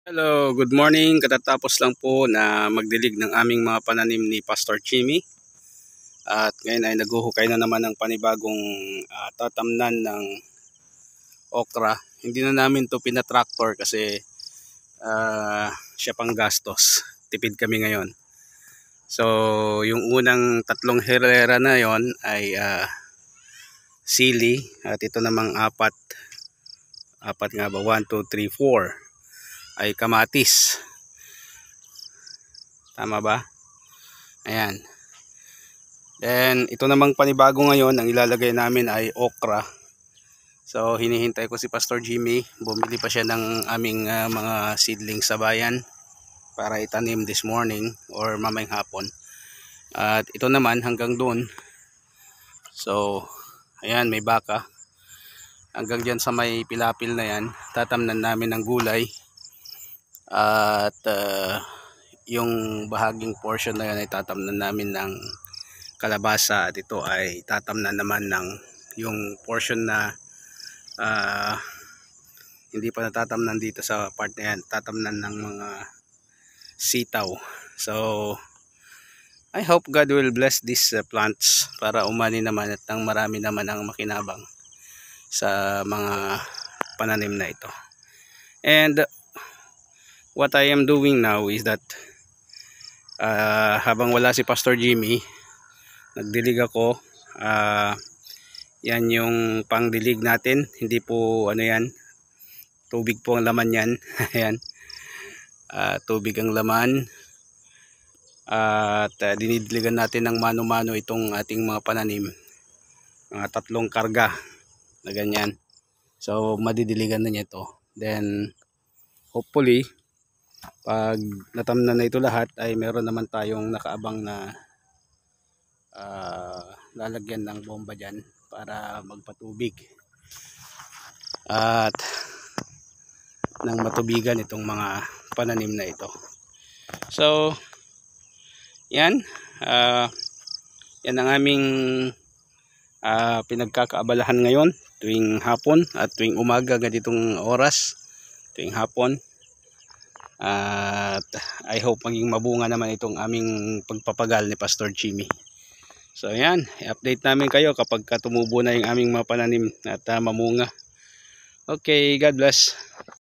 Hello, good morning. Katatapos lang po na magdilig ng aming mga pananim ni Pastor Jimmy. At ngayon ay naghuhukay na naman ng panibagong tatamnan ng okra. Hindi na namin to pinatraktor kasi siya pang gastos. Tipid kami ngayon. So, yung unang tatlong herera na yon ay sili. At ito namang apat nga ba? 1, 2, 3, 4 ay kamatis. Tama ba? Ayan. Then ito namang panibago ngayon, ang ilalagay namin ay okra. So hinihintay ko si Pastor Jimmy. Bumili pa siya ng aming mga seedlings sa bayan para itanim this morning or mamayang hapon. At ito naman hanggang doon. So ayan, may baka. Hanggang dyan sa may pilapil na yan, tatamnan namin ng gulay. At yung bahaging portion na yan ay tatamnan namin ng kalabasa, at ito ay tatamnan naman ng yung portion na hindi pa natatamnan dito sa part na yan, tatamnan ng mga sitaw. So I hope God will bless these plants para umani naman at nang marami naman ang makinabang sa mga pananim na ito. And what I am doing now is that habang wala si Pastor Jimmy, nagdilig ako. Yan yung pangdilig natin, hindi po ano yan, tubig po ang laman yan. Ayan, tubig ang laman. At dinidiligan natin ng mano-mano itong ating mga pananim, mga 3 karga na ganyan. So madidiligan na niya ito. Then hopefully pag natamnan na ito lahat ay meron naman tayong nakaabang na lalagyan ng bomba dyan para magpatubig at nang matubigan itong mga pananim na ito. So yan, yan ang aming pinagkakaabalahan ngayon tuwing hapon at tuwing umaga, ganitong oras tuwing hapon. At I hope maging mabunga naman itong aming pagpapagal ni Pastor Jimmy. So ayan, i-update namin kayo kapag tumubo na yung aming mga pananim at mamunga. Okay, God bless.